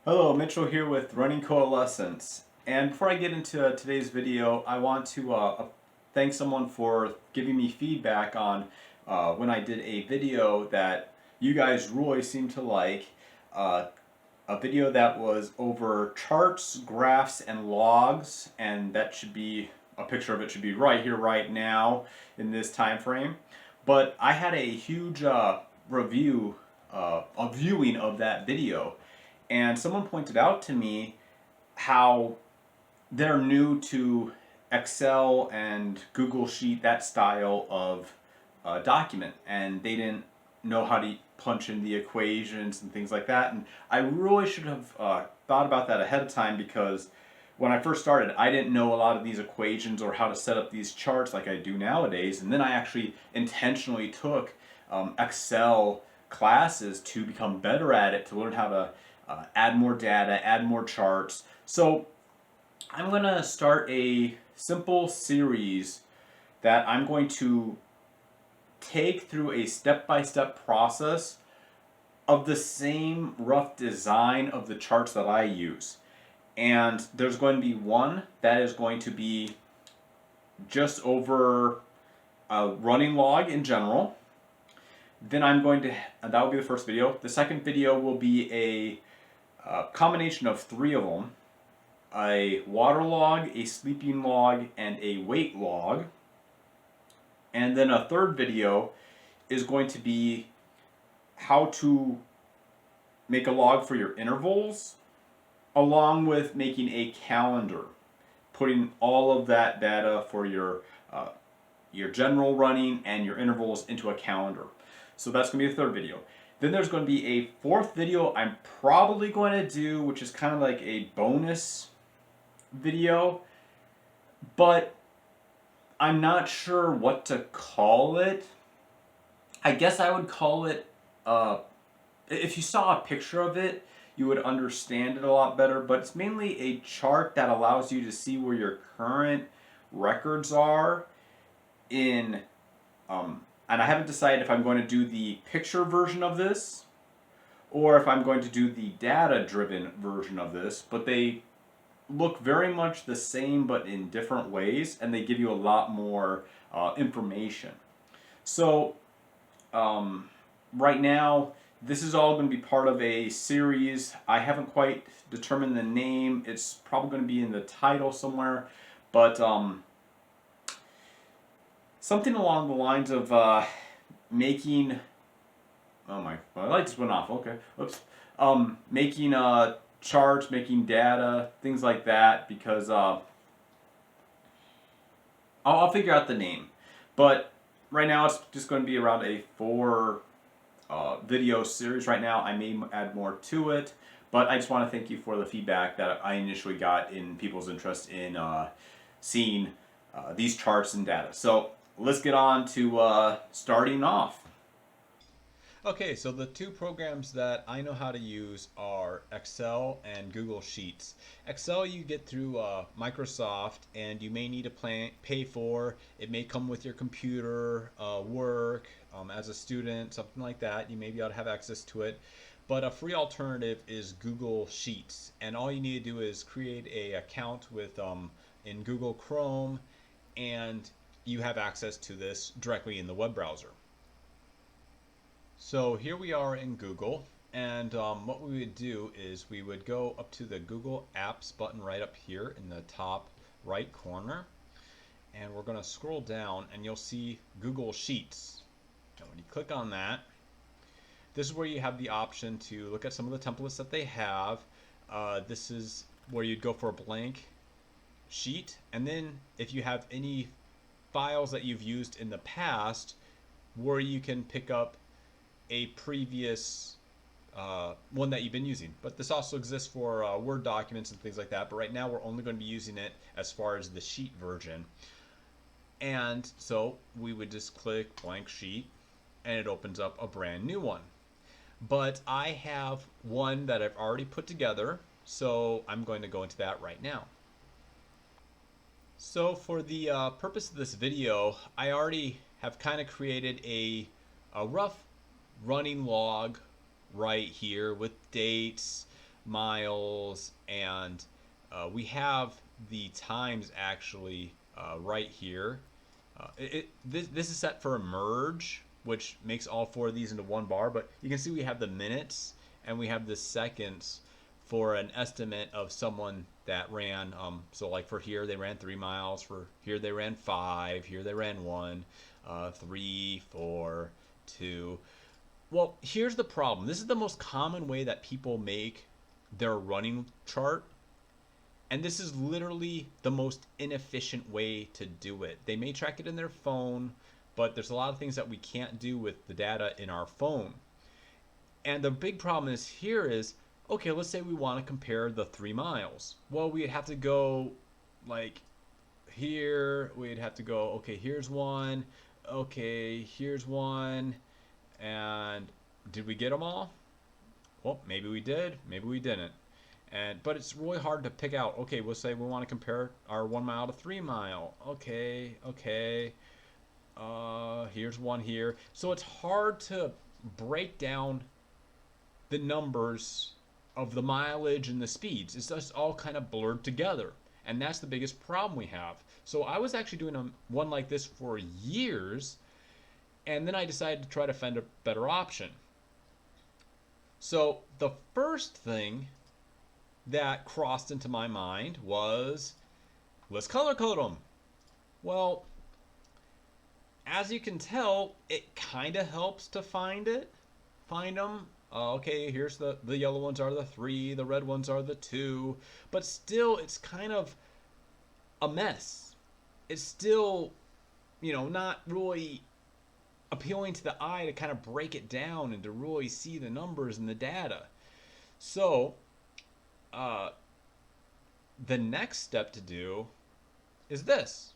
Hello, Mitchell here with Running Coalescence. And before I get into today's video, I want to thank someone for giving me feedback on when I did a video that you guys really seemed to like. Uh, a video that was over charts, graphs, and logs, and that should be a picture of it should be right here, right now, in this time frame. But I had a huge a viewing of that video, and someone pointed out to me how they're new to Excel and Google Sheet, that style of document, and they didn't know how to punch in the equations and things like that. And I really should have thought about that ahead of time, because when I first started, I didn't know a lot of these equations or how to set up these charts like I do nowadays. And then I actually intentionally took Excel classes to become better at it, to learn how to add more data, add more charts. So I'm going to start a simple series that I'm going to take through a step-by-step process of the same rough design of the charts that I use. And there's going to be one that is going to be just over a running log in general. Then I'm going to, that will be the first video. The second video will be a combination of three of them: a water log, a sleeping log, and a weight log. And then a third video is going to be how to make a log for your intervals, along with making a calendar, putting all of that data for your general running and your intervals into a calendar. So that's going to be the third video. Then there's going to be a fourth video I'm probably going to do, which is kind of like a bonus video, but I'm not sure what to call it. I guess I would call it, if you saw a picture of it, you would understand it a lot better, but it's mainly a chart that allows you to see where your current records are in, and I haven't decided if I'm going to do the picture version of this or if I'm going to do the data-driven version of this, but they look very much the same but in different ways, and they give you a lot more information. So right now, this is all going to be part of a series. I haven't quite determined the name. It's probably going to be in the title somewhere, but something along the lines of making. Oh my light just went off. Okay, whoops. Making charts, making data, things like that, because I'll figure out the name. But right now it's just going to be around a four video series right now. I may add more to it, but I just want to thank you for the feedback that I initially got in people's interest in seeing these charts and data. So let's get on to starting off. Okay, so the two programs that I know how to use are Excel and Google Sheets. Excel you get through Microsoft, and you may need to pay for. It may come with your computer, work, as a student, something like that. You may be able to have access to it. But a free alternative is Google Sheets, and all you need to do is create a account with in Google Chrome, and you have access to this directly in the web browser. So here we are in Google, and what we would do is we would go up to the Google Apps button right up here in the top right corner, and we're going to scroll down and you'll see Google Sheets. And when you click on that, this is where you have the option to look at some of the templates that they have. This is where you'd go for a blank sheet, and then if you have any files that you've used in the past, where you can pick up a previous one that you've been using. But this also exists for Word documents and things like that, but right now we're only going to be using it as far as the sheet version. And so we would just click blank sheet, and it opens up a brand new one. But I have one that I've already put together, so I'm going to go into that right now. So for the purpose of this video, I already have kind of created a rough running log right here with dates, miles, and we have the times actually right here. This is set for a merge, which makes all four of these into one bar, but you can see we have the minutes and we have the seconds for an estimate of someone that ran. So like for here, they ran 3 miles. For here, they ran 5. Here, they ran 1, 3, 4, 2. Well, here's the problem. This is the most common way that people make their running chart. And this is literally the most inefficient way to do it. They may track it in their phone, but there's a lot of things that we can't do with the data in our phone. And the big problem is here is, okay, let's say we want to compare the 3 miles. Well, we'd have to go like here, we'd have to go, okay, here's one, okay, here's one, and did we get them all? Well, maybe we did, maybe we didn't. But it's really hard to pick out. Okay, we'll say we want to compare our 1 mile to 3 mile. Okay. Here's one here. So it's hard to break down the numbers of the mileage and the speeds. It's just all kind of blurred together. And that's the biggest problem we have. So I was actually doing one like this for years, and then I decided to try to find a better option. So the first thing that crossed into my mind was, let's color code them. Well, as you can tell, it kind of helps to find them. Okay, here's the yellow ones are the 3, the red ones are the 2, but still it's kind of a mess. It's still, not really appealing to the eye to kind of break it down and to really see the numbers and the data. So the next step to do is this.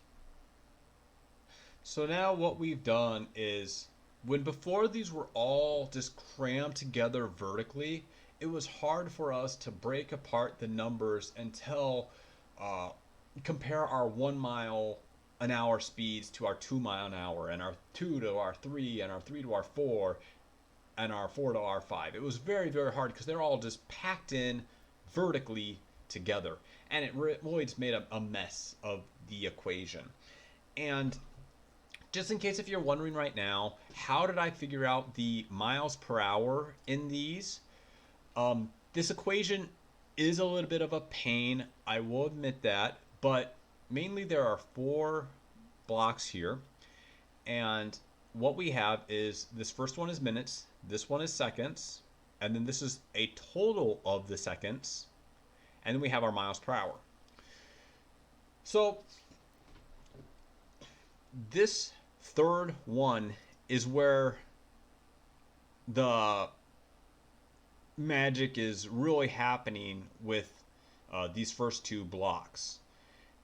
So now what we've done is, when before these were all just crammed together vertically, it was hard for us to break apart the numbers and compare our 1 mile an hour speeds to our 2 mile an hour, and our 2 to our 3, and our 3 to our 4, and our 4 to our 5. It was very, very hard because they're all just packed in vertically together, and it really just made a mess of the equation. And just in case if you're wondering right now, how did I figure out the miles per hour in these? This equation is a little bit of a pain, I will admit that, but mainly there are 4 blocks here, and what we have is, this first one is minutes, this one is seconds, and then this is a total of the seconds, and then we have our miles per hour. So this third one is where the magic is really happening with these first 2 blocks.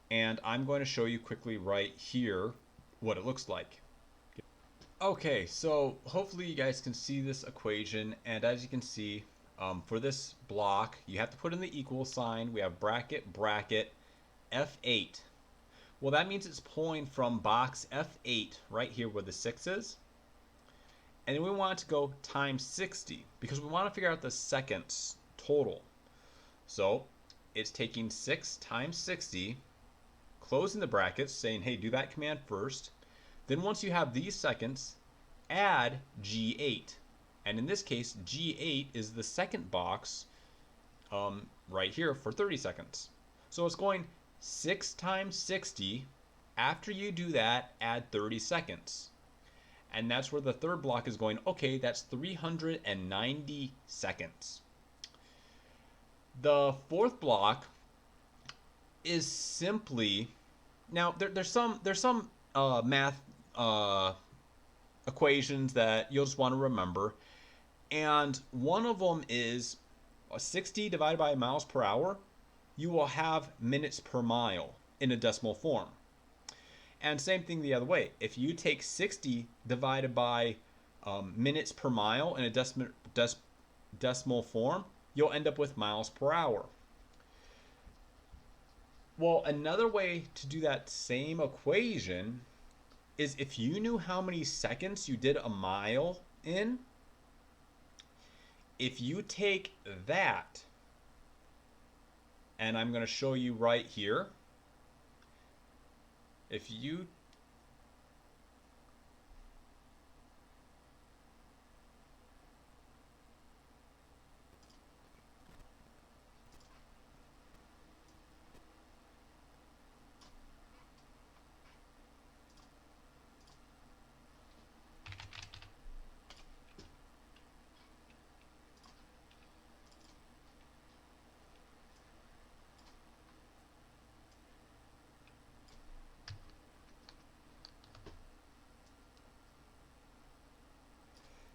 And I'm going to show you quickly right here what it looks like. Okay, so hopefully you guys can see this equation, and as you can see, for this block, you have to put in the equal sign. We have bracket, bracket, F8. Well, that means it's pulling from box F8 right here where the 6 is. And then we want it to go times 60 because we want to figure out the seconds total. So it's taking 6 times 60, closing the brackets, saying, hey, do that command first. Then once you have these seconds, add G8. And in this case, G8 is the second box right here for 30 seconds. So it's going 6 times 60. After you do that, add 30 seconds. And that's where the third block is going, okay, that's 390 seconds. The fourth block is simply, now there's some math equations that you'll just want to remember, and one of them is 60 divided by miles per hour. You will have minutes per mile in a decimal form. And same thing the other way. If you take 60 divided by minutes per mile in a decimal form, you'll end up with miles per hour. Well, another way to do that same equation is if you knew how many seconds you did a mile in, if you take that And I'm going to show you right here. If you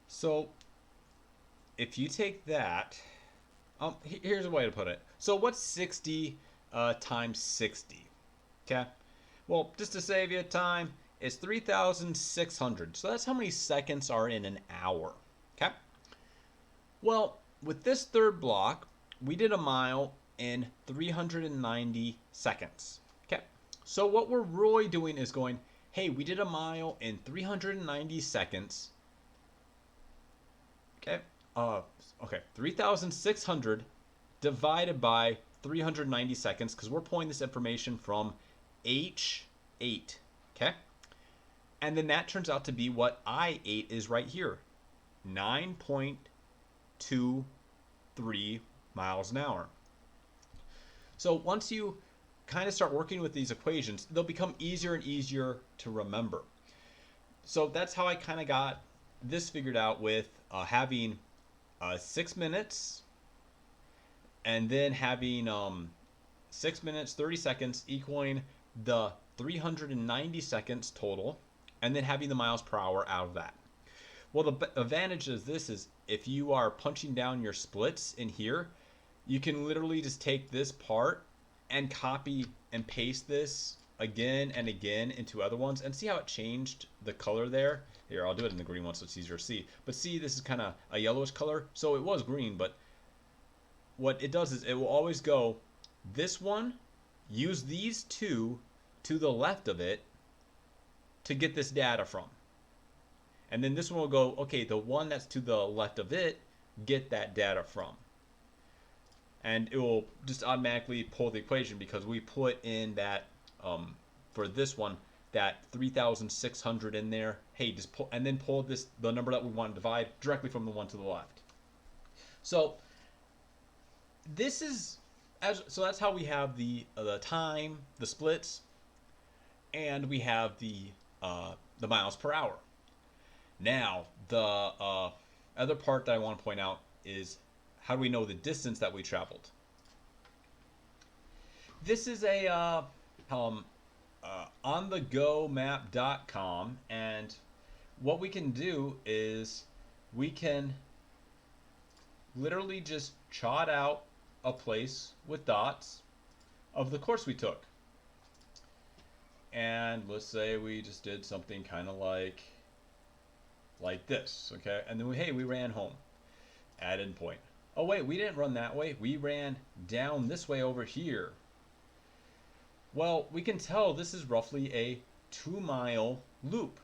so if you take that, here's a way to put it. So what's 60 times 60? Okay. Well, just to save you time, it's 3,600. So that's how many seconds are in an hour. Okay. Well, with this third block, we did a mile in 390 seconds. Okay. So what we're really doing is going, hey, we did a mile in 390 seconds. Okay. Okay. 3,600 divided by 390 seconds, because we're pulling this information from H8. Okay. And then that turns out to be what I8 is right here. 9.23 miles an hour. So once you kind of start working with these equations, they'll become easier and easier to remember. So that's how I kind of got this figured out, with having 6 minutes and then having 6 minutes 30 seconds equaling the 390 seconds total, and then having the miles per hour out of that. Well, the advantage of this is if you are punching down your splits in here, you can literally just take this part and copy and paste this again and again into other ones, and see how it changed the color there. Here, I'll do it in the green one so it's easier to see. But see, this is kind of a yellowish color, so it was green, but what it does is it will always go, this one, use these two to the left of it to get this data from. And then this one will go, okay, the one that's to the left of it, get that data from. And it will just automatically pull the equation, because we put in that, for this one, that 3,600 in there. Hey, just pull, and then pull this, the number that we want to divide, directly from the one to the left. So this is, so that's how we have the time, the splits, and we have the miles per hour. Now, the other part that I want to point out is, how do we know the distance that we traveled? This is a onthegomap.com, and what we can do is we can literally just chart out a place with dots of the course we took. And let's say we just did something kind of like this, okay? And then we ran home at endpoint. Oh wait, we didn't run that way. We ran down this way over here. Well, we can tell this is roughly a 2-mile loop.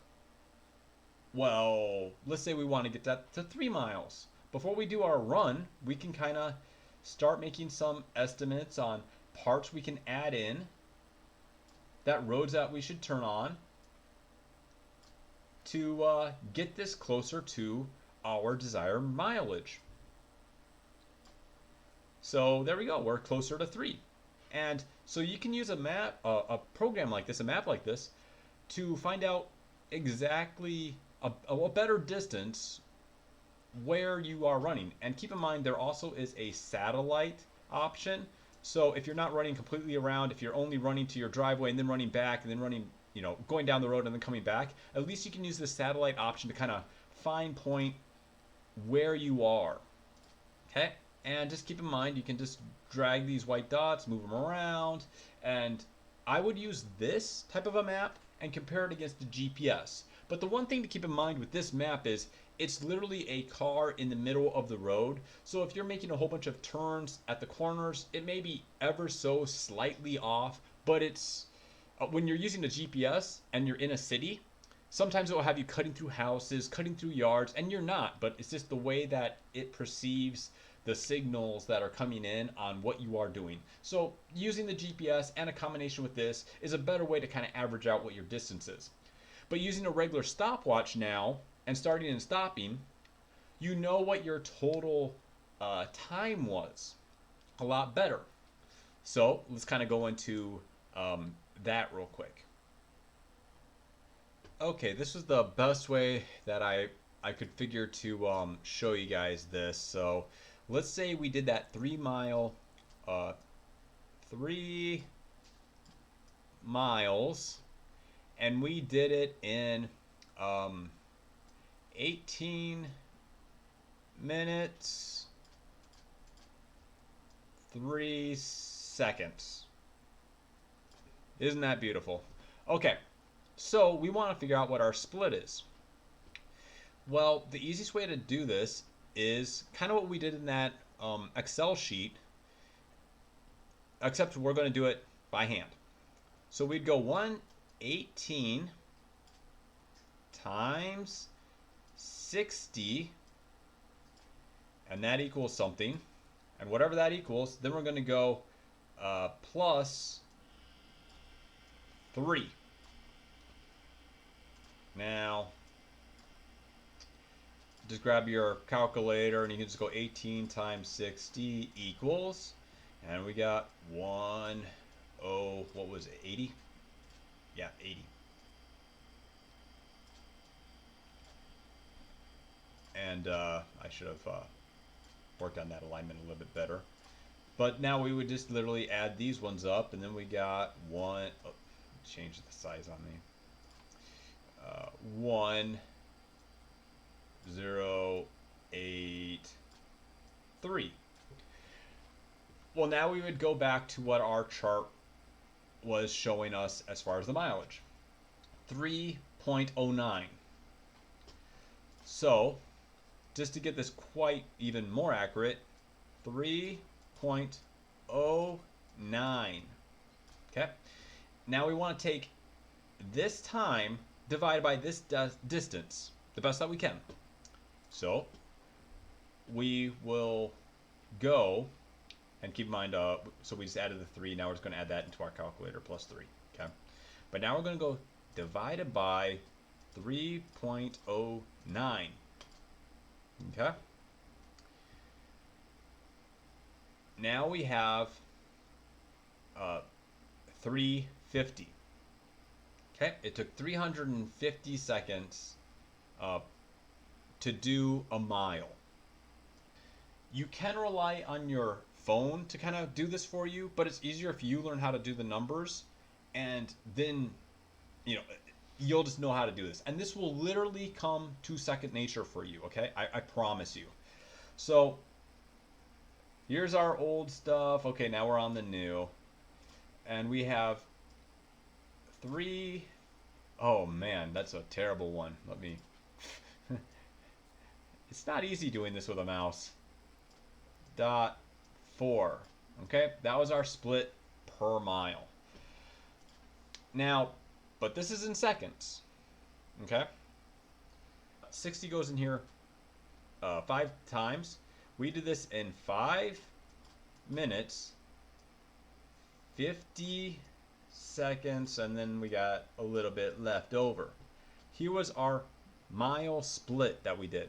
Well, let's say we want to get that to 3 miles. Before we do our run, we can kind of start making some estimates on parts we can add in, that roads that we should turn on, to get this closer to our desired mileage. So there we go, we're closer to 3. And so you can use a map, a program like this, a map like this, to find out exactly a better distance where you are running. And keep in mind, there also is a satellite option. So if you're not running completely around, if you're only running to your driveway and then running back and then running, going down the road and then coming back, at least you can use the satellite option to kind of fine point where you are. Okay? And just keep in mind, you can just drag these white dots, move them around, and I would use this type of a map and compare it against the GPS. But the one thing to keep in mind with this map is it's literally a car in the middle of the road. So if you're making a whole bunch of turns at the corners, it may be ever so slightly off, but it's when you're using a GPS and you're in a city, sometimes it will have you cutting through houses, cutting through yards, and you're not, but it's just the way that it perceives the signals that are coming in on what you are doing. So using the GPS and a combination with this is a better way to kind of average out what your distance is. But using a regular stopwatch now and starting and stopping, you know what your total time was a lot better. So let's kind of go into that real quick. Okay, this is the best way that I could figure to show you guys this. So let's say we did that 3 miles, and we did it in um, 18 minutes 3 seconds. Isn't that beautiful? Okay, so we want to figure out what our split is. Well, the easiest way to do this is kind of what we did in that Excel sheet, except we're going to do it by hand. So we'd go 118 times 60, and that equals something. And whatever that equals, then we're going to go plus 3. Now, just grab your calculator and you can just go 18 times 60 equals, and we got what was it, 80? Yeah, 80. And I should have worked on that alignment a little bit better. But now we would just literally add these ones up, and then we got change the size on me. 1083. Well, now we would go back to what our chart was showing us as far as the mileage. 3.09. So, just to get this quite even more accurate, 3.09. Okay? Now we want to take this time divided by this distance, the best that we can. So, we will go, and keep in mind, so we just added the 3, now we're just going to add that into our calculator, plus 3. Okay? But now we're going to go divided by 3.09. Okay? Now we have 350. Okay? It took 350 seconds to do a mile. You can rely on your phone to kind of do this for you, but it's easier if you learn how to do the numbers, and then you'll just know how to do this. And this will literally come to second nature for you, okay? I promise you. So here's our old stuff. Okay, now we're on the new. And we have 3. Oh man, that's a terrible one. Let me. It's not easy doing this with a mouse. .4. Okay, that was our split per mile. Now, but this is in seconds. Okay, 60 goes in here 5 times. We did this in 5 minutes 50 seconds, and then we got a little bit left over. Here was our mile split that we did.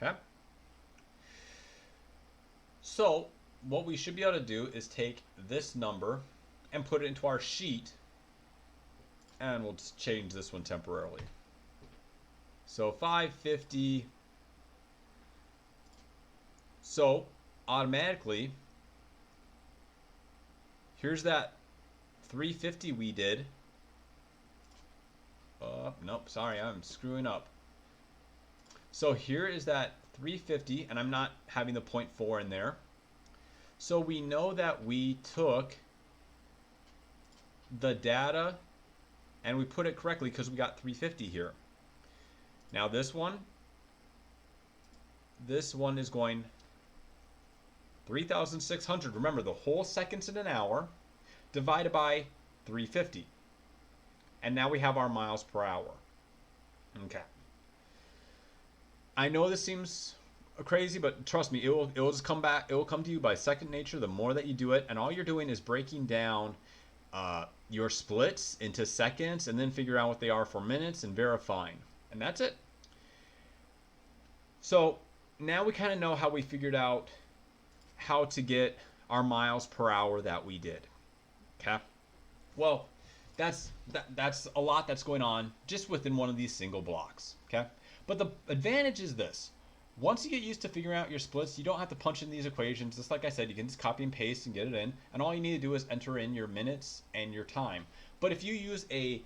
Okay, so what we should be able to do is take this number and put it into our sheet, and we'll just change this one temporarily. So 550. So automatically, here's that 350 we did. Nope, sorry, I'm screwing up. So here is that 350, and I'm not having the 0.4 in there. So we know that we took the data and we put it correctly because we got 350 here. Now this one is going 3,600. Remember, the whole second's in an hour divided by 350. And now we have our miles per hour. Okay. I know this seems crazy, but trust me, it will just come back. It will come to you by second nature the more that you do it, and all you're doing is breaking down your splits into seconds, and then figure out what they are for minutes and verifying, and that's it. So now we kind of know how we figured out how to get our miles per hour that we did. Okay. Well, that's a lot that's going on just within one of these single blocks. Okay. But the advantage is this. Once you get used to figuring out your splits, you don't have to punch in these equations. Just like I said, you can just copy and paste and get it in, and all you need to do is enter in your minutes and your time. But if you use a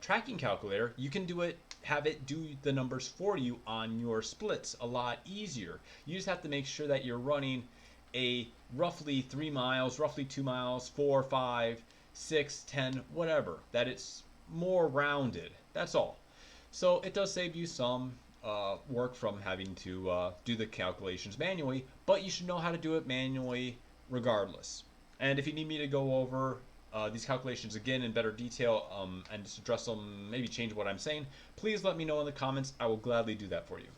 tracking calculator, you can have it do the numbers for you on your splits a lot easier. You just have to make sure that you're running a roughly 3 miles, roughly 2 miles, 4, 5, 6, 10, whatever. That it's more rounded. That's all. So it does save you some work from having to do the calculations manually, but you should know how to do it manually regardless. And if you need me to go over these calculations again in better detail and just address them, maybe change what I'm saying, please let me know in the comments. I will gladly do that for you.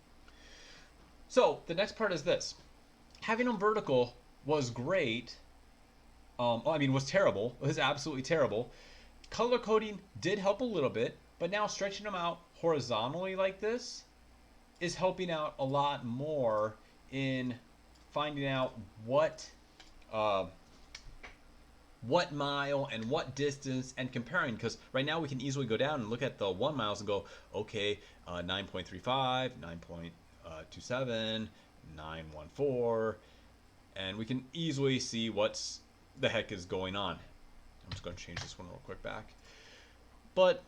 So the next part is this. Having them vertical was great. Was terrible. It was absolutely terrible. Color coding did help a little bit, but now stretching them out horizontally like this is helping out a lot more in finding out what mile and what distance and comparing, because right now we can easily go down and look at the 1 miles and go, okay, 9.35, 9.27, 914, and we can easily see what's the heck is going on. I'm just going to change this one real quick back. But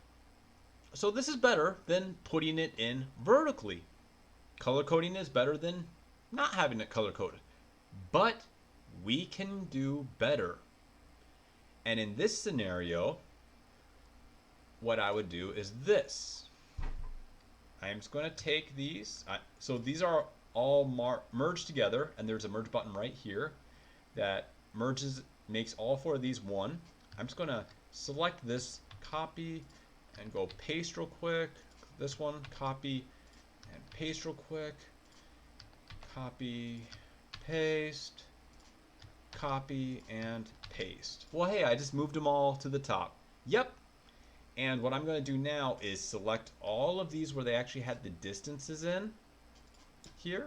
so this is better than putting it in vertically. Color coding is better than not having it color coded. But we can do better. And in this scenario, what I would do is this. I'm just going to take these. So these are all merged together, and there's a merge button right here that makes all 4 of these one. I'm just going to select this, copy, and go paste real quick. This one, copy, and paste real quick. Copy, paste, copy, and paste. Well, hey, I just moved them all to the top. Yep. And what I'm going to do now is select all of these where they actually had the distances in here.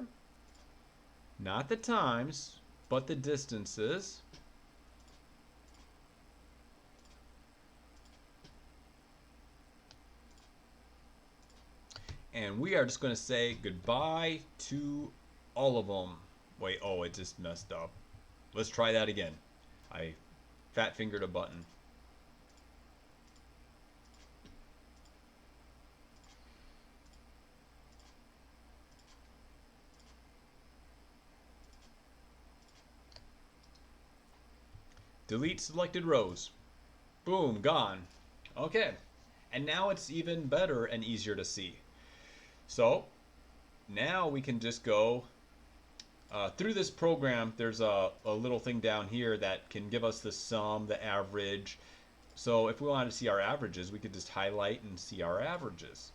Not the times, but the distances. And we are just going to say goodbye to all of them. Wait, oh, it just messed up. Let's try that again. I fat fingered a button. Delete selected rows. Boom, gone. Okay. And now it's even better and easier to see. So now we can just go through this program. There's a little thing down here that can give us the sum, the average. So if we wanted to see our averages, we could just highlight and see our averages.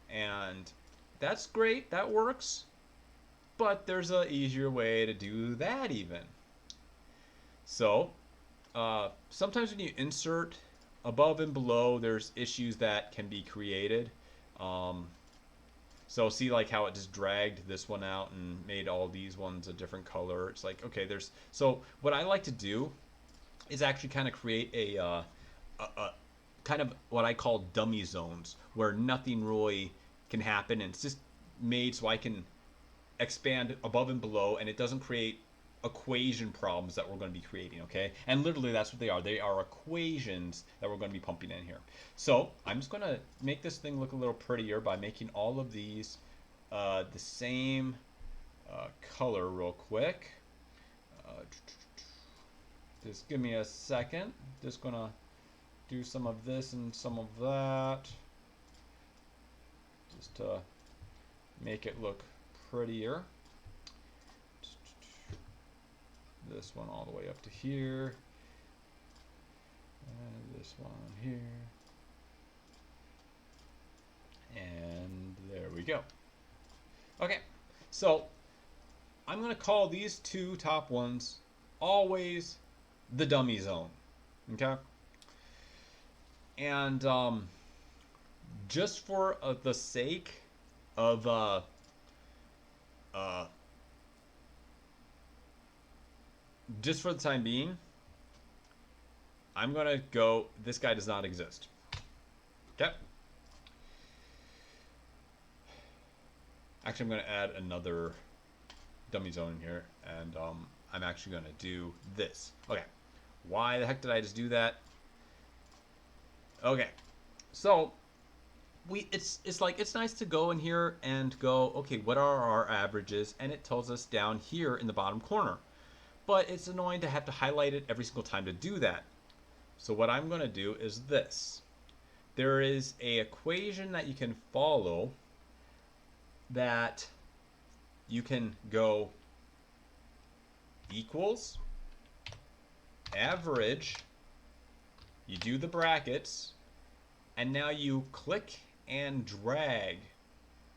And that's great, that works. But there's an easier way to do that even. So sometimes when you insert above and below, there's issues that can be created. So see like how it just dragged this one out and made all these ones a different color. It's like, okay, so what I like to do is actually kind of create a kind of what I call dummy zones where nothing really can happen, and it's just made so I can expand above and below, and it doesn't create equation problems that we're going to be creating, okay? And literally that's what they are. They are equations that we're going to be pumping in here. So I'm just going to make this thing look a little prettier by making all of these the same color real quick. Just give me a second. Just going to do some of this and some of that just to make it look prettier. This one all the way up to here, and this one here, and there we go. Okay, So I'm going to call these two top ones always the dummy zone. Okay? And just for the sake of uh, just for the time being, I'm going to go, this guy does not exist. Okay? Actually, I'm going to add another dummy zone in here, and I'm actually going to do this. Okay. Why the heck did I just do that? Okay. So, it's like it's nice to go in here and go, okay, what are our averages? And it tells us down here in the bottom corner. But it's annoying to have to highlight it every single time to do that. So what I'm going to do is this. There is a equation that you can follow that you can go equals average, you do the brackets, and now you click and drag.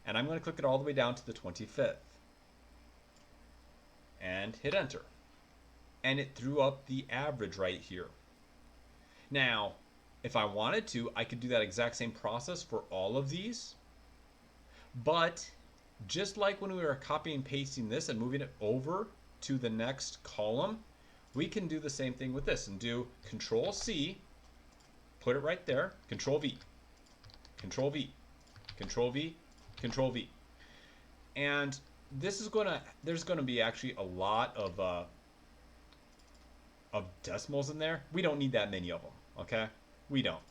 And I'm going to click it all the way down to the 25th. And hit enter. And it threw up the average right here. Now, if I wanted to, I could do that exact same process for all of these. But just like when we were copying and pasting this and moving it over to the next column, we can do the same thing with this and do Control C, put it right there, Control V, Control V, Control V, Control V. And this is there's gonna be actually a lot of decimals in there. We don't need that many of them, okay? We don't.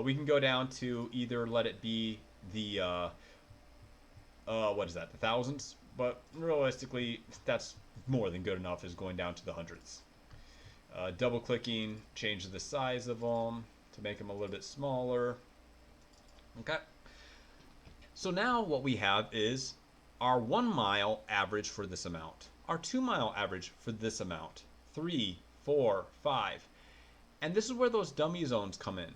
We can go down to either let it be the what is that, the thousands? But realistically, that's more than good enough, is going down to the hundreds. Double clicking, change the size of them to make them a little bit smaller. Okay. So now what we have is our 1 mile average for this amount, our 2 mile average for this amount, 3, 4, 5. And this is where those dummy zones come in.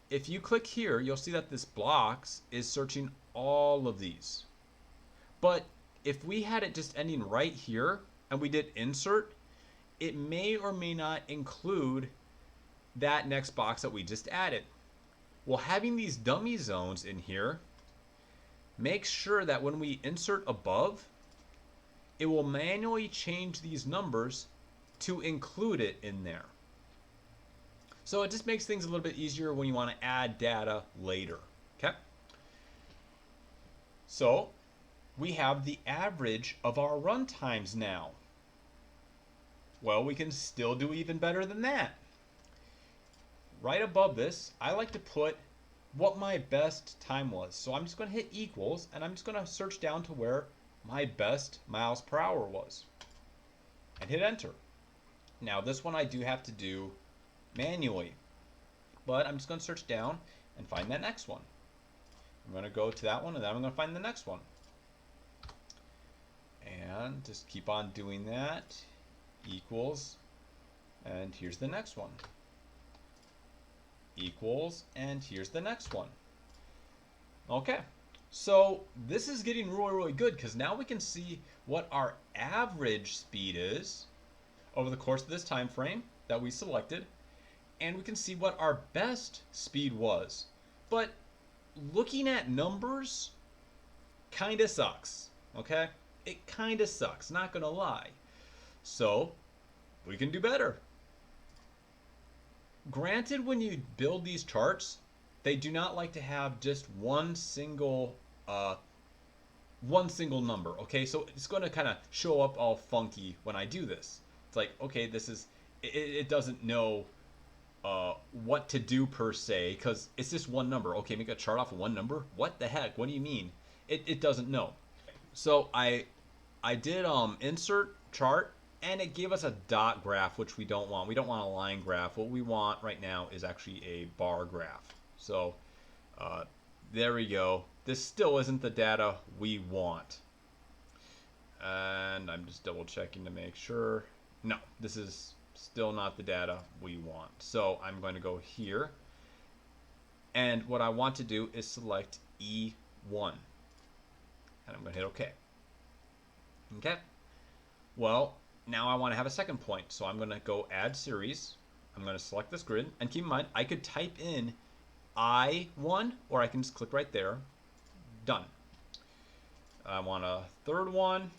If you click here, you'll see that this blocks is searching all of these. But if we had it just ending right here and we did insert, it may or may not include that next box that we just added. Well, having these dummy zones in here makes sure that when we insert above, it will manually change these numbers to include it in there. So it just makes things a little bit easier when you want to add data later. Okay? So we have the average of our run times now. Well, we can still do even better than that. Right above this, I like to put what my best time was. So I'm just going to hit equals, and I'm just going to search down to where my best miles per hour was. And hit enter. Now this one I do have to do manually. But I'm just going to search down and find that next one. I'm going to go to that one, and then I'm going to find the next one. And just keep on doing that. Equals. And here's the next one. Equals. And here's the next one. Okay. So this is getting really, really good, because now we can see what our average speed is over the course of this time frame that we selected. And we can see what our best speed was. But looking at numbers kind of sucks, okay? It kind of sucks, not gonna lie. So we can do better. Granted, when you build these charts, they do not like to have just one single number, okay? So it's going to kind of show up all funky when I do this. It's like, okay, this is, it doesn't know what to do per se, because it's just one number. Okay, make a chart off of one number? What the heck? What do you mean? It doesn't know. So I did insert chart, and it gave us a dot graph, which we don't want. We don't want a line graph. What we want right now is actually a bar graph. So there we go. This still isn't the data we want. And I'm just double checking to make sure. No, this is still not the data we want. So I'm going to go here. And what I want to do is select E1. and I'm going to hit OK. Okay. Well, now I want to have a second point, so I'm going to go add series. I'm going to select this grid, and keep in mind I could type in I1, or I can just click right there. Done. I want a third one.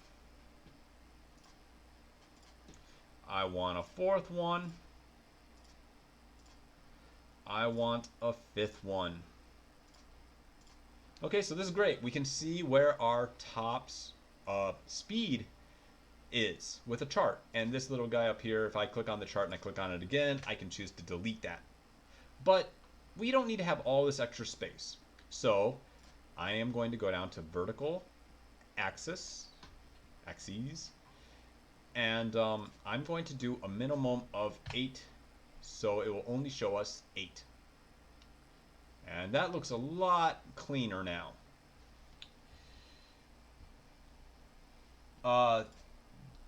I want a fourth one. I want a fifth one. Okay, so this is great. We can see where our top's speed is with a chart. And this little guy up here, if I click on the chart and I click on it again, I can choose to delete that. But we don't need to have all this extra space. So I am going to go down to vertical axes, and I'm going to do a minimum of 8, so it will only show us 8. And that looks a lot cleaner now.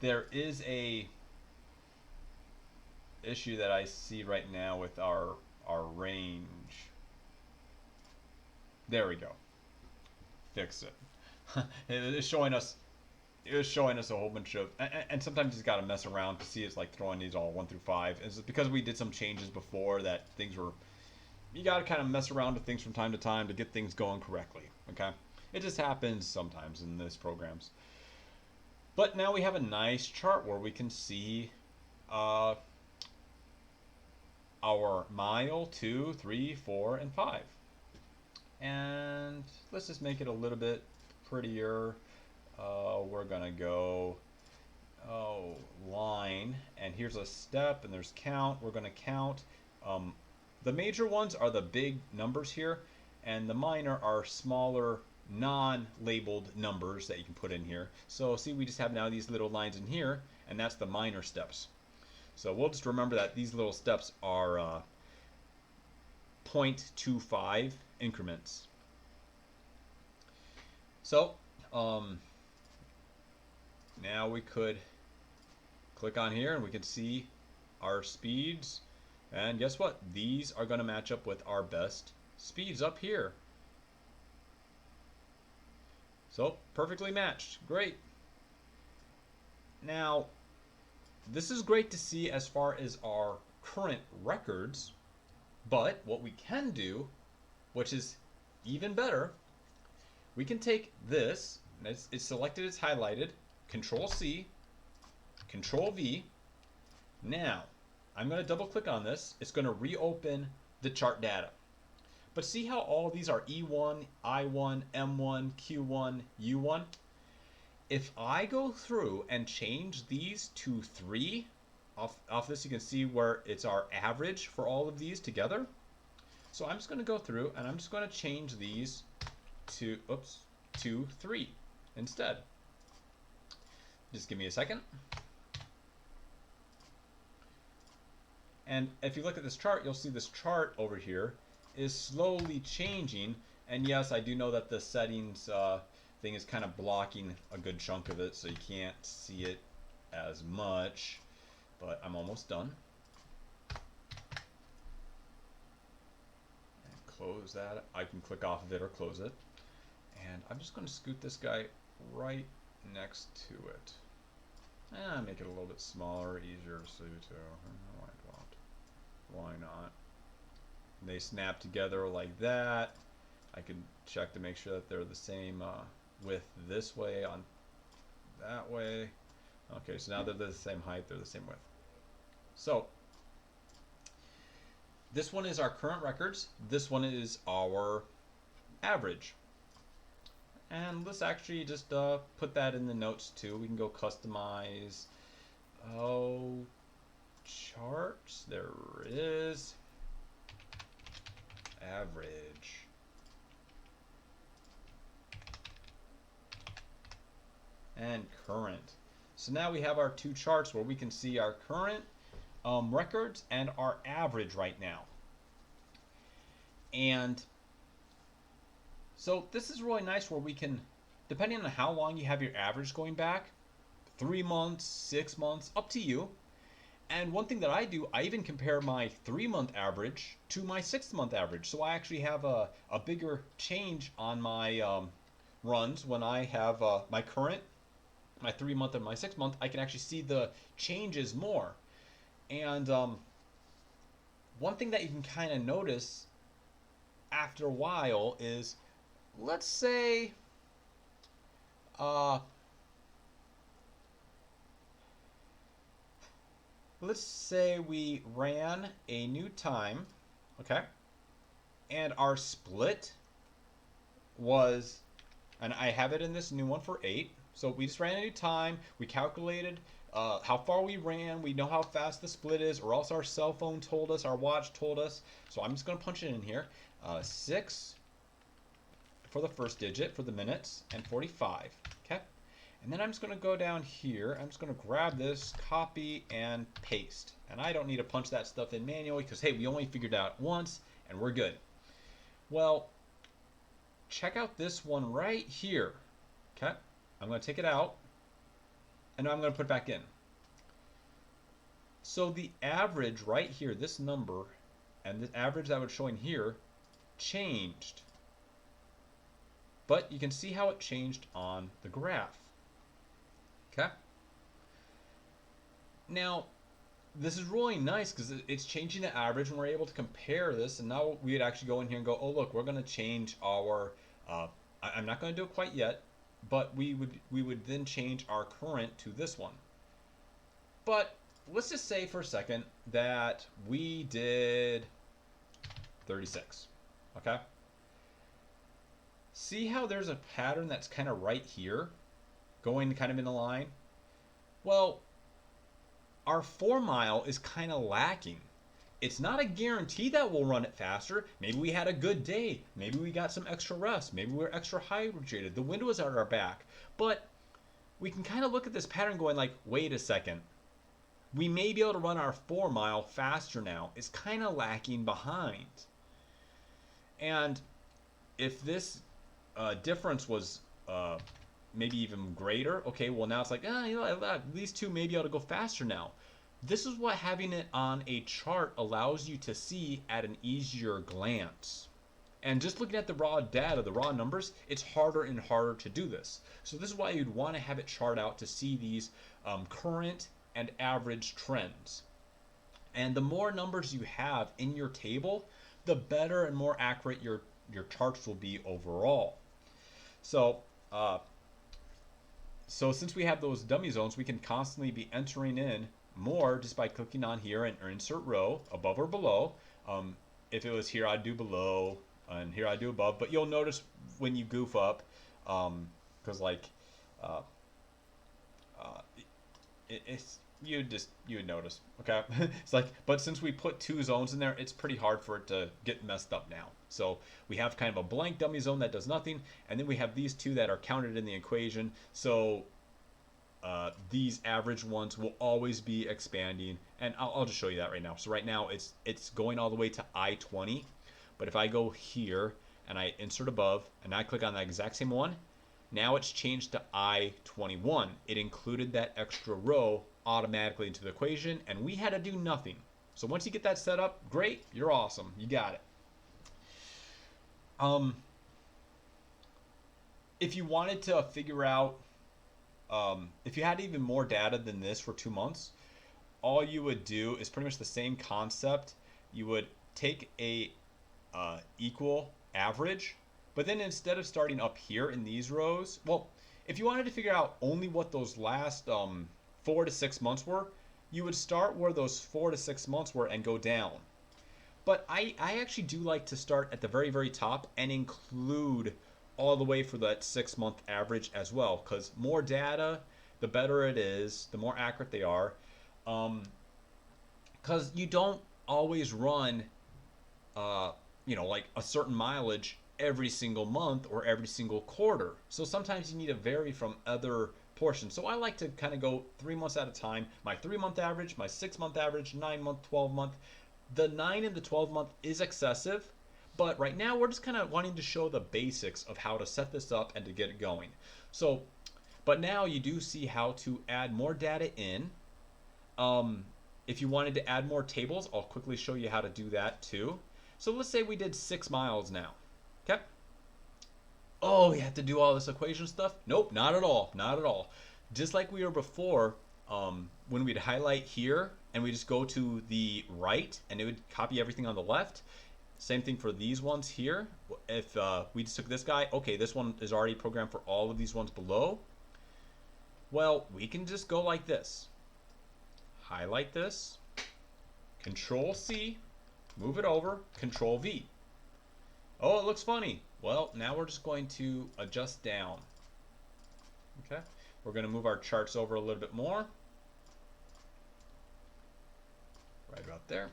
There is a issue that I see right now with our range. There we go. Fix it. It is showing us a whole bunch of, and sometimes you got to mess around to see it's like throwing these all 1 through 5. It's because we did some changes before that things were, you got to kind of mess around with things from time to time to get things going correctly. Okay, it just happens sometimes in these programs. But now we have a nice chart where we can see our mile, 2, 3, 4, and 5. And let's just make it a little bit prettier. We're gonna go line, and here's a step, and there's count. We're gonna count. The major ones are the big numbers here, and the minor are smaller non-labeled numbers that you can put in here. So see, we just have now these little lines in here, and that's the minor steps. So we'll just remember that these little steps are 0.25 increments. So now we could click on here and we can see our speeds, and guess what? These are going to match up with our best speeds up here. So perfectly matched. Great. Now this is great to see as far as our current records, but what we can do, which is even better, we can take this, and it's selected, it's highlighted, Control C, Control V. Now I'm going to double click on this. It's going to reopen the chart data. But see how all these are E1, I1, M1, Q1, U1? If I go through and change these to 3, off this you can see where it's our average for all of these together. So I'm just going to go through and I'm just going to change these to 3 instead. Just give me a second. And if you look at this chart, you'll see this chart over here is slowly changing. And yes, I do know that the settings thing is kind of blocking a good chunk of it, so you can't see it as much, but I'm almost done. And close that. I can click off of it or close it. And I'm just going to scoot this guy right next to it. Make it a little bit smaller, easier to see too. Why not? They snap together like that. I can check to make sure that they're the same width this way on that way. Okay, so now they're the same height, they're the same width. So this one is our current records. This one is our average. And let's actually just put that in the notes too. We can go customize. Charts. There it is. Average. And current. So now we have our two charts where we can see our current records and our average right now. And so this is really nice where we can, depending on how long you have your average going back, 3 months, 6 months, up to you. And one thing that I do, I even compare my 3-month average to my 6-month average. So I actually have a bigger change on my runs, when I have my current, my 3 month, and my 6 month, I can actually see the changes more. And one thing that you can kind of notice after a while is, let's say, uh, we ran a new time, okay, and our split was, and I have it in this new one for 8. So we just ran a new time. We calculated how far we ran. We know how fast the split is, or else our cell phone told us, our watch told us. So I'm just going to punch it in here. 6 for the first digit for the minutes, and 45. Okay. And then I'm just going to go down here. I'm just going to grab this, copy, and paste. And I don't need to punch that stuff in manually because, hey, we only figured out once, and we're good. Well, check out this one right here. Okay. I'm going to take it out, and I'm going to put it back in. So the average right here, this number, and the average that was showing here, changed. But you can see how it changed on the graph. Okay. Now, this is really nice because it's changing the average, and we're able to compare this. And now we'd actually go in here and go, oh, look, we're going to change our, I'm not going to do it quite yet, but we would then change our current to this one. But let's just say for a second that we did 36. Okay. See how there's a pattern that's kind of right here, going kind of in a line? Well, our 4 mile is kind of lacking. It's not a guarantee that we'll run it faster. Maybe we had a good day. Maybe we got some extra rest. Maybe we're extra hydrated. The wind was at our back. But we can kind of look at this pattern going like, wait a second. We may be able to run our 4 mile faster now. It's kind of lacking behind. And if this difference was maybe even greater, okay, well now it's like, these two may be able to go faster now. This is what having it on a chart allows you to see at an easier glance. And just looking at the raw data, the raw numbers, it's harder and harder to do this. So this is why you'd want to have it chart out to see these current and average trends. And the more numbers you have in your table, the better and more accurate your charts will be overall. So since we have those dummy zones, we can constantly be entering in more just by clicking on here and insert row above or below. If it was here, I'd do below, and here I do above. But you'll notice when you goof up, because you would notice. Okay, it's like, but since we put 2 zones in there, it's pretty hard for it to get messed up now. So we have kind of a blank dummy zone that does nothing, and then we have these 2 that are counted in the equation. So these average ones will always be expanding, and I'll just show you that right now. So right now it's going all the way to I-20, but if I go here and I insert above and I click on that exact same one, now it's changed to I-21. It included that extra row automatically into the equation, and we had to do nothing. So once you get that set up, great, you're awesome, you got it. If you wanted to figure out, if you had even more data than this for 2 months, all you would do is pretty much the same concept. You would take a equal average, but then instead of starting up here in these rows, well, if you wanted to figure out only what those last 4 to 6 months were, you would start where those 4 to 6 months were and go down. But I actually do like to start at the very, very top and include all the way for that 6-month average as well, because more data, the better it is, the more accurate they are. Because you don't always run, like a certain mileage every single month or every single quarter. So sometimes you need to vary from other portions. So I like to kind of go 3 months at a time. My 3-month average, my 6-month average, 9-month, 12-month. The 9 and the 12-month is excessive, but right now we're just kind of wanting to show the basics of how to set this up and to get it going. So, but now you do see how to add more data in. If you wanted to add more tables, I'll quickly show you how to do that too. So let's say we did 6 miles now. Okay. Oh, you have to do all this equation stuff? Nope, not at all. Not at all. Just like we were before, when we'd highlight here and we just go to the right and it would copy everything on the left. Same thing for these ones here. If we just took this guy, okay, this one is already programmed for all of these ones below. Well, we can just go like this. Highlight this, Control C, move it over, Control V. Oh, it looks funny. Well, now we're just going to adjust down. Okay, we're going to move our charts over a little bit more. Right about there.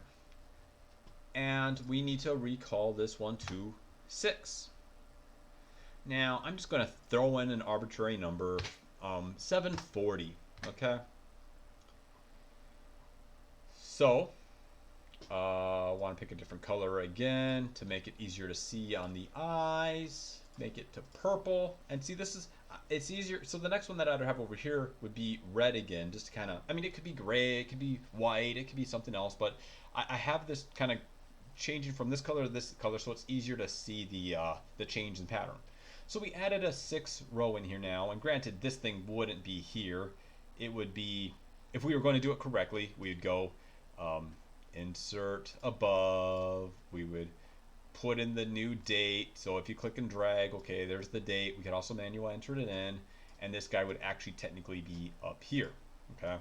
And we need to recall this one to 6. Now, I'm just going to throw in an arbitrary number, 740. Okay. So, I want to pick a different color again to make it easier to see on the eyes. Make it to purple. And see, this is, it's easier. So the next one that I'd have over here would be red again, just to kind of, I mean, it could be gray, it could be white, it could be something else, but I have this kind of changing from this color to this color, so it's easier to see the change in pattern. So we added a 6 row in here now, and granted, this thing wouldn't be here. It would be, if we were going to do it correctly, we'd go insert above, we would put in the new date. So if you click and drag, okay, there's the date. We could also manually enter it in, and this guy would actually technically be up here. Okay.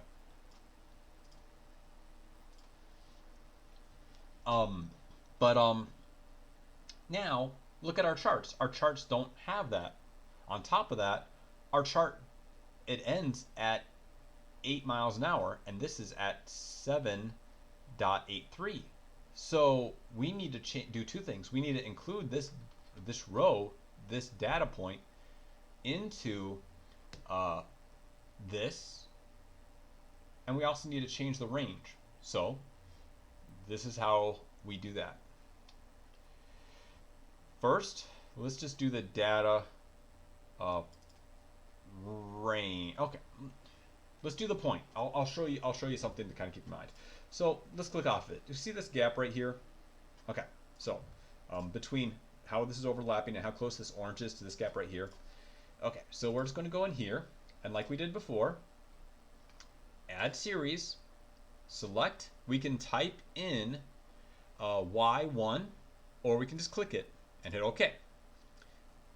Now look at our charts. Our charts don't have that. On top of that, our chart, it ends at 8 miles an hour, and this is at 7.83. So we need to do two things. We need to include this row, this data point, into this, and we also need to change the range. So this is how we do that. First, let's just do the data range. Okay, let's do the point. I'll show you. I'll show you something to kind of keep in mind. So let's click off of it. You see this gap right here? Okay, so between how this is overlapping and how close this orange is to this gap right here. Okay, so we're just going to go in here, and like we did before, add series, select. We can type in Y1, or we can just click it and hit OK.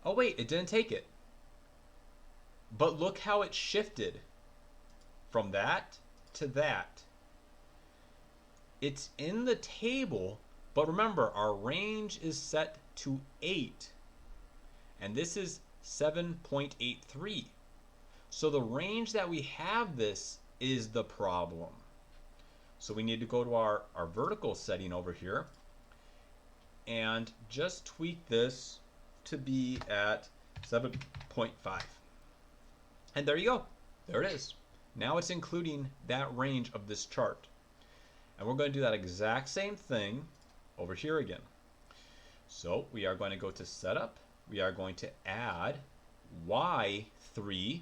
Oh wait, it didn't take it. But look how it shifted from that to that. It's in the table, but remember, our range is set to 8, and this is 7.83. So the range that we have this is the problem. So we need to go to our vertical setting over here and just tweak this to be at 7.5. And there you go. There it is. Now it's including that range of this chart. And we're going to do that exact same thing over here again. So we are going to go to setup. We are going to add Y3.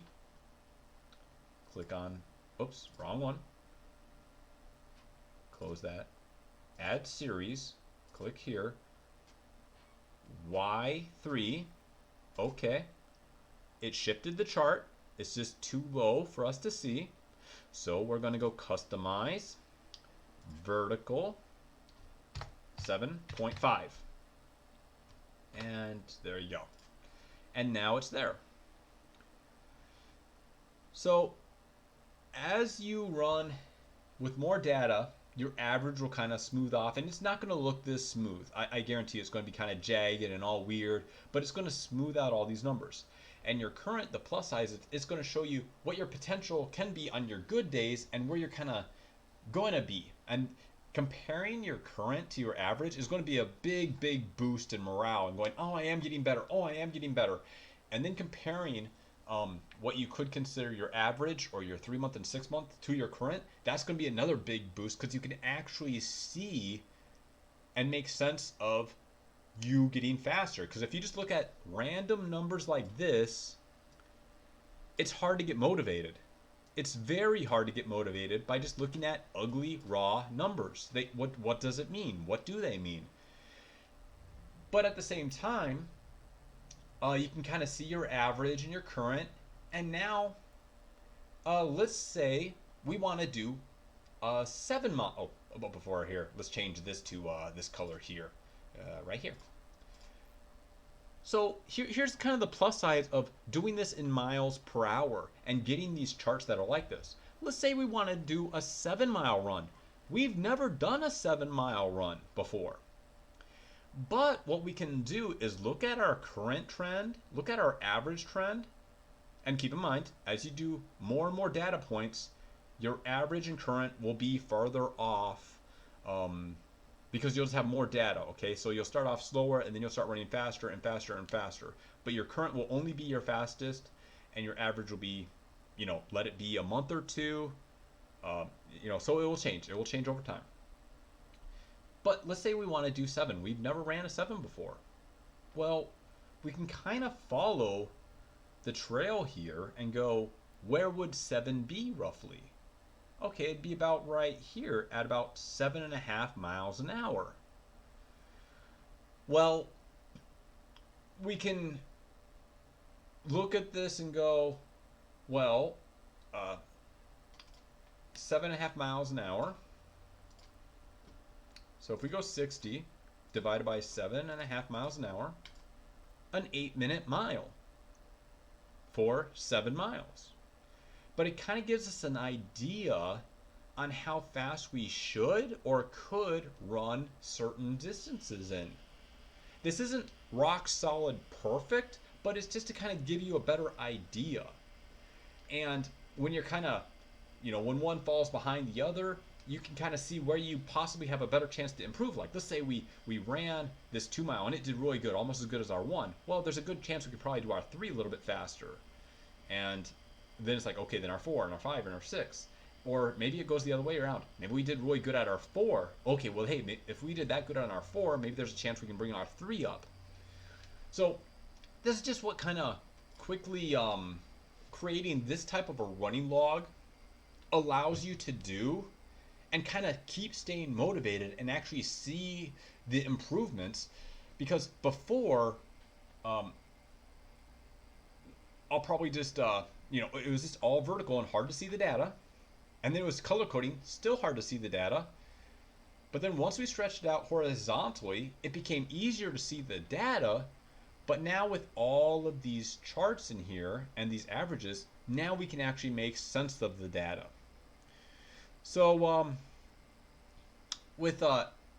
Click on, oops, wrong one. Close that. Add series. Click here. Y3. Okay. It shifted the chart. It's just too low for us to see. So we're going to go customize vertical 7.5. And there you go. And now it's there. So as you run with more data, your average will kind of smooth off, and it's not going to look this smooth. I guarantee it's going to be kind of jagged and all weird, but it's going to smooth out all these numbers. And your current, the plus size, it's going to show you what your potential can be on your good days and where you're kind of going to be. And comparing your current to your average is going to be a big, big boost in morale and going, oh, I am getting better. Oh, I am getting better. And then comparing what you could consider your average or your 3 month and 6 month to your current, that's going to be another big boost because you can actually see and make sense of you getting faster. Because if you just look at random numbers like this, it's hard to get motivated. It's very hard to get motivated by just looking at ugly raw numbers. What does it mean? What do they mean? But at the same time, You can kind of see your average and your current. And now, let's say we want to do 7 mile. Oh, but before here, let's change this to this color here, right here. So here's kind of the plus side of doing this in miles per hour and getting these charts that are like this. Let's say we want to do a 7 mile run. We've never done a 7 mile run before. But what we can do is look at our current trend, look at our average trend, and keep in mind, as you do more and more data points, your average and current will be further off, because you'll just have more data, okay? So you'll start off slower and then you'll start running faster and faster and faster. But your current will only be your fastest, and your average will be, let it be a month or two, so it will change. It will change over time. But let's say we want to do 7. We've never ran a 7 before. Well, we can kind of follow the trail here and go, where would 7 be roughly? Okay, it'd be about right here at about 7.5 miles an hour. Well, we can look at this and go, well, 7.5 miles an hour. So if we go 60 divided by 7.5 miles an hour, an 8-minute mile for 7 miles. But it kind of gives us an idea on how fast we should or could run certain distances in. This isn't rock solid perfect, but it's just to kind of give you a better idea. And when you're kind of, when one falls behind the other, you can kind of see where you possibly have a better chance to improve. Like, let's say we ran this 2 mile and it did really good, almost as good as our 1. Well, there's a good chance we could probably do our 3 a little bit faster. And then it's like, okay, then our 4 and our 5 and our 6. Or maybe it goes the other way around. Maybe we did really good at our 4. Okay, well, hey, if we did that good on our 4, maybe there's a chance we can bring our 3 up. So this is just what kind of quickly creating this type of a running log allows you to do, and kind of keep staying motivated and actually see the improvements. Because before, I'll probably just, it was just all vertical and hard to see the data. And then it was color coding, still hard to see the data. But then once we stretched it out horizontally, it became easier to see the data. But now with all of these charts in here and these averages, now we can actually make sense of the data. So with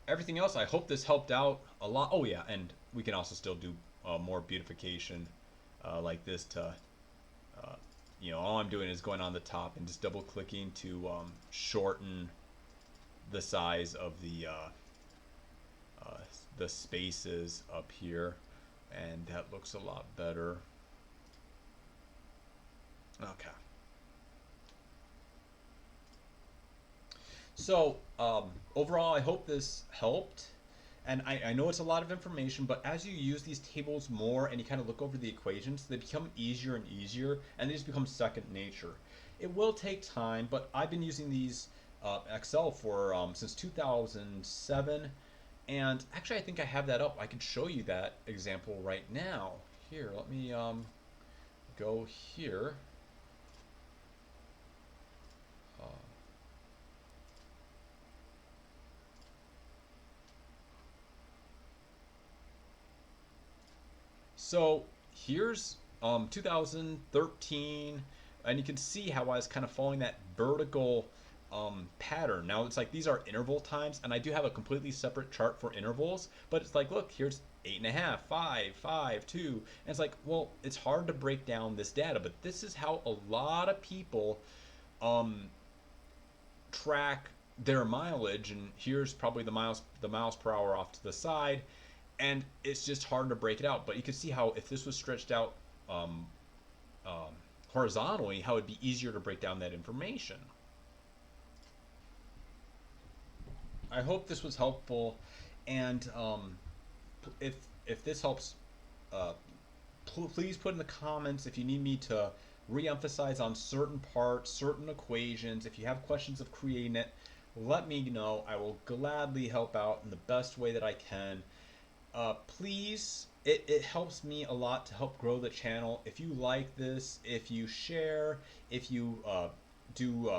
everything else, I hope this helped out a lot. Oh yeah, and we can also still do more beautification like this to, all I'm doing is going on the top and just double clicking to shorten the size of the spaces up here, and that looks a lot better. Okay. So overall, I hope this helped. And I know it's a lot of information, but as you use these tables more and you kind of look over the equations, they become easier and easier, and they just become second nature. It will take time, but I've been using these Excel for since 2007, and actually I think I have that up. I could show you that example right now. Here, let me go here. So here's 2013, and you can see how I was kind of following that vertical pattern. Now it's like these are interval times, and I do have a completely separate chart for intervals, but it's like, look, here's 8.5, 5, 5, 2, and it's like, well, it's hard to break down this data, but this is how a lot of people track their mileage, and here's probably the miles per hour off to the side. And it's just hard to break it out. But you can see how if this was stretched out horizontally, how it'd be easier to break down that information. I hope this was helpful, and if this helps, please put in the comments if you need me to re-emphasize on certain parts, certain equations. If you have questions of creating it, let me know. I will gladly help out in the best way that I can. Please it helps me a lot to help grow the channel. If you like this, if you share, if you do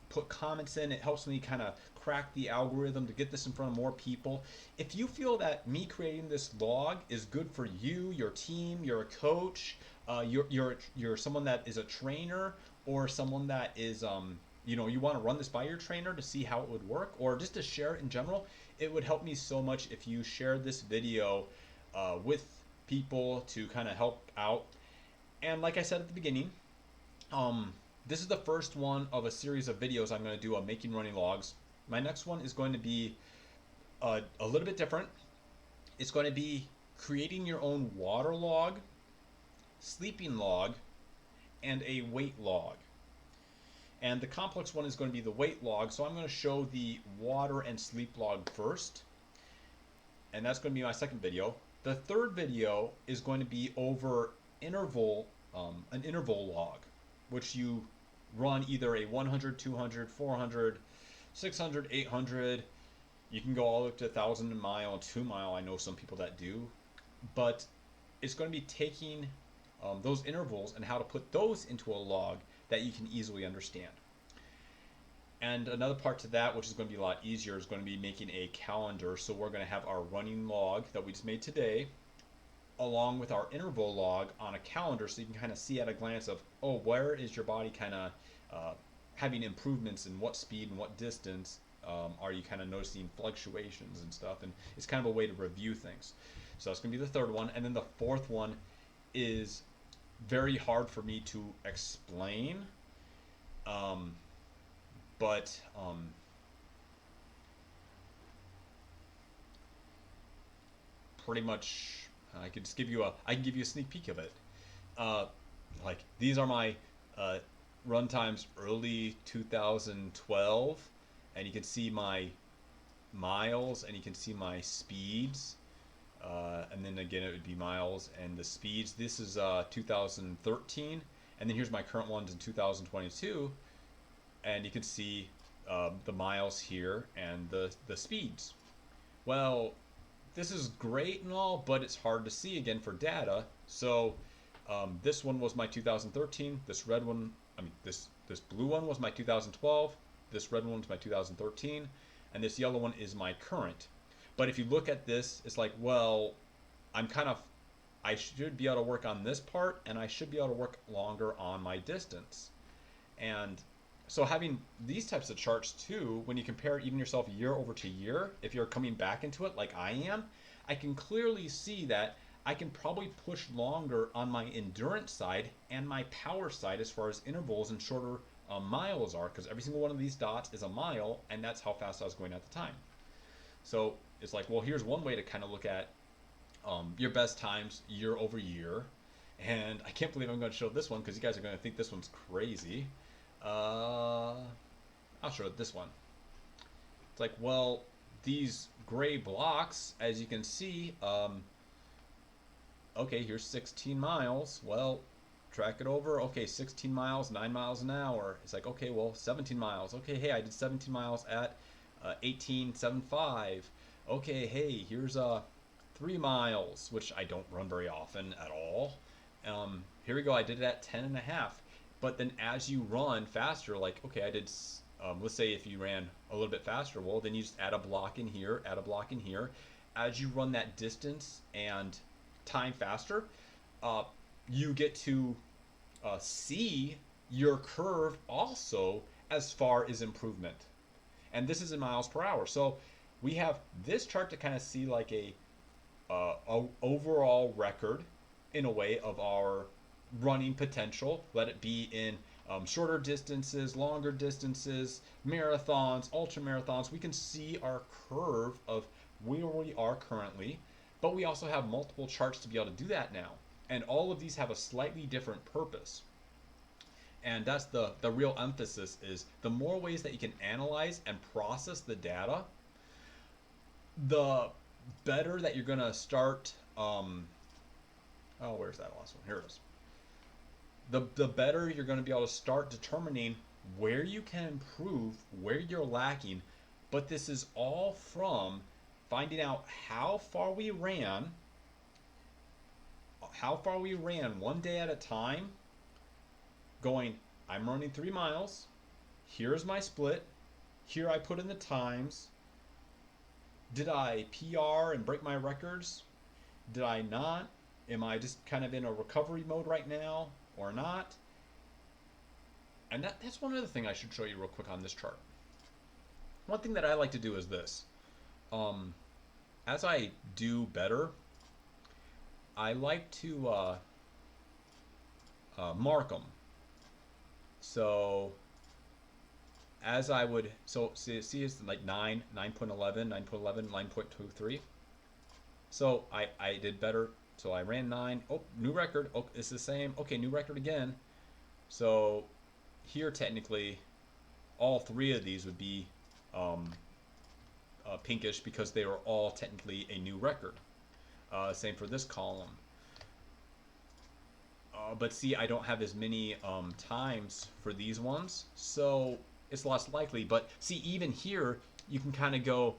put comments in, it helps me kind of crack the algorithm to get this in front of more people. If you feel that me creating this log is good for you, your team, you're a coach, you're someone that is a trainer, or someone that is you know, you want to run this by your trainer to see how it would work, or just to share it in general, it would help me so much if you shared this video with people to kind of help out. And like I said at the beginning, um, this is the first one of a series of videos I'm going to do on making running logs. My next one is going to be a little bit different. It's going to be creating your own water log, sleeping log, and a weight log. And the complex one is going to be the weight log. So I'm going to show the water and sleep log first. And that's going to be my second video. The third video is going to be over an interval log, which you run either a 100, 200, 400, 600, 800. You can go all the way up to 1,000 mile, 2 mile. I know some people that do. But it's going to be taking those intervals and how to put those into a log that you can easily understand. And another part to that, which is going to be a lot easier, is going to be making a calendar. So we're going to have our running log that we just made today, along with our interval log on a calendar, so you can kind of see at a glance of, oh, where is your body kind of having improvements in what speed and what distance. Are you kind of noticing fluctuations and stuff? And it's kind of a way to review things. So that's going to be the third one. And then the fourth one is very hard for me to explain. But pretty much I could just give you I can give you a sneak peek of it. Uh, like these are my run times early 2012, and you can see my miles and you can see my speeds. And then again, it would be miles and the speeds. This is 2013, and then here's my current ones in 2022, and you can see the miles here and the speeds. Well, this is great and all, but it's hard to see again for data. So this one was my 2013. This red one, I mean this blue one was my 2012. This red one was my 2013, and this yellow one is my current. But if you look at this, it's like, well, I should be able to work on this part, and I should be able to work longer on my distance. And so having these types of charts too, when you compare even yourself year over to year, if you're coming back into it like I am, I can clearly see that I can probably push longer on my endurance side and my power side as far as intervals and shorter miles are, because every single one of these dots is a mile, and that's how fast I was going at the time. So it's like, well, here's one way to kind of look at your best times year over year. And I can't believe I'm going to show this one because you guys are going to think this one's crazy. I'll show this one. It's like, well, these gray blocks, as you can see, okay, here's 16 miles. Well, track it over. Okay, 16 miles, 9 miles an hour. It's like, okay, well, 17 miles. Okay, hey, I did 17 miles at 18.75. Okay, hey, here's 3 miles, which I don't run very often at all. Here we go, I did it at 10.5. But then as you run faster, like, okay, I did, let's say if you ran a little bit faster, well, then you just add a block in here, add a block in here. As you run that distance and time faster, you get to see your curve also as far as improvement. And this is in miles per hour. So we have this chart to kind of see like a overall record in a way of our running potential. Let it be in shorter distances, longer distances, marathons, ultra marathons. We can see our curve of where we are currently, but we also have multiple charts to be able to do that now. And all of these have a slightly different purpose. And that's the real emphasis, is the more ways that you can analyze and process the data, the better that you're going to start. Oh, where's that last one? Here it is. The better you're going to be able to start determining where you can improve, where you're lacking. But this is all from finding out how far we ran how far we ran one day at a time, going, I'm running 3 miles. Here's my split. Here I put in the times. Did I PR and break my records? Did I not? Am I just kind of in a recovery mode right now or not? And that's one other thing I should show you real quick on this chart. One thing that I like to do is this. Um, as I do better, I like to mark them. So as I would, so see it's like 9, 9.11, 9.11, 9.23. So I did better. So I ran 9. Oh, new record. Oh, it's the same. Okay, new record again. So here technically all three of these would be um, pinkish because they were all technically a new record. Same for this column. But see, I don't have as many times for these ones, so it's less likely. But see, even here, you can kind of go,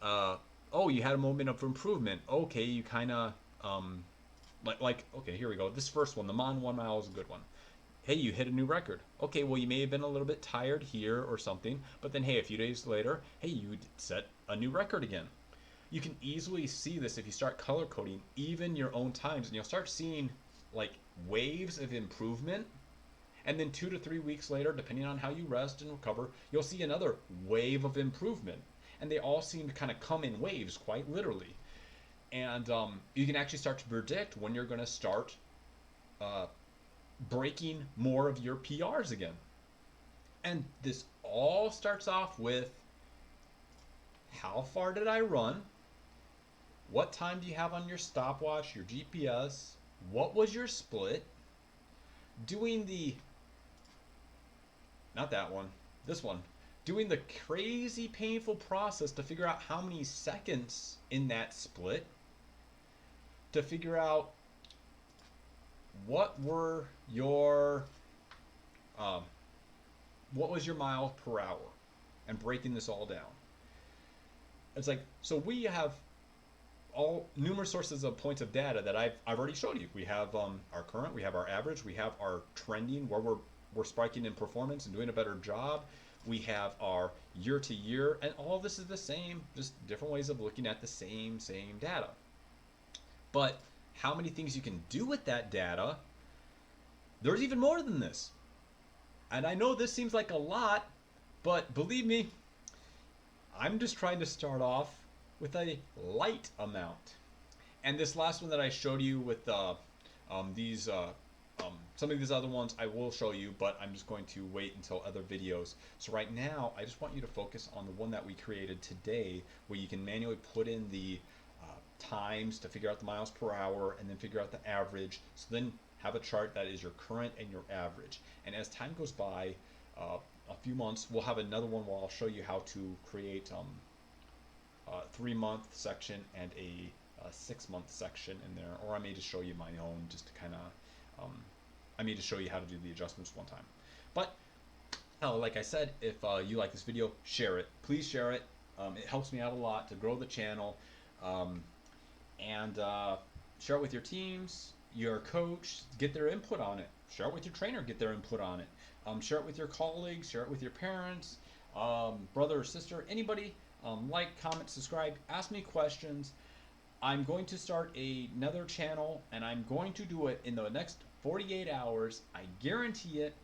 oh, you had a moment of improvement. Okay, you kind of, okay, here we go. This first one, the Mon 1 mile is a good one. Hey, you hit a new record. Okay, well, you may have been a little bit tired here or something, but then, hey, a few days later, hey, you set a new record again. You can easily see this if you start color coding even your own times, and you'll start seeing like waves of improvement. And then 2 to 3 weeks later, depending on how you rest and recover, you'll see another wave of improvement. And they all seem to kind of come in waves, quite literally. And you can actually start to predict when you're going to start breaking more of your PRs again. And this all starts off with how far did I run? What time do you have on your stopwatch, your GPS? What was your split? Doing the, not that one, this one. Doing the crazy painful process to figure out how many seconds in that split. To figure out what were your, what was your miles per hour? And breaking this all down. It's like, so we have all numerous sources of points of data that I've already showed you. We have our current, we have our average, we have our trending where we're spiking in performance and doing a better job. We have our year to year, and all of this is the same, just different ways of looking at the same data. But how many things you can do with that data, there's even more than this. And I know this seems like a lot, but believe me, I'm just trying to start off with a light amount. And this last one that I showed you with these, some of these other ones I will show you, but I'm just going to wait until other videos. So right now, I just want you to focus on the one that we created today, where you can manually put in the times to figure out the miles per hour and then figure out the average. So then have a chart that is your current and your average. And as time goes by, a few months, we'll have another one where I'll show you how to create a 3-month section and a 6-month section in there, or I may just show you my own just to kind of, I may just show you how to do the adjustments one time. But like I said, if you like this video, share it. Please share it. It helps me out a lot to grow the channel. And share it with your teams, your coach, get their input on it. Share it with your trainer, get their input on it. Share it with your colleagues, share it with your parents, brother or sister, anybody. Like, comment, subscribe, ask me questions. I'm going to start another channel, and I'm going to do it in the next 48 hours. I guarantee it.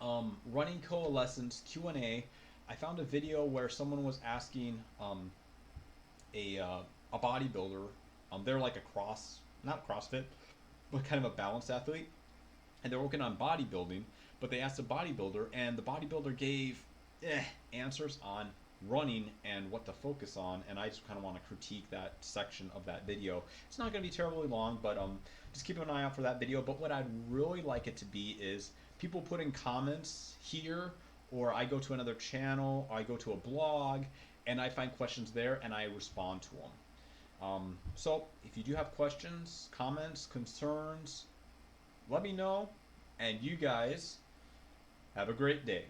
Running coalescence Q&A. I found a video where someone was asking a bodybuilder. They're like not CrossFit, but kind of a balanced athlete, and they're working on bodybuilding. But they asked the bodybuilder, and the bodybuilder gave answers on running and what to focus on, and I just kind of want to critique that section of that video. It's not going to be terribly long, but just keep an eye out for that video. But what I'd really like it to be is people put in comments here, or I go to another channel, I go to a blog, and I find questions there and I respond to them. So if you do have questions, comments, concerns, let me know, and you guys have a great day.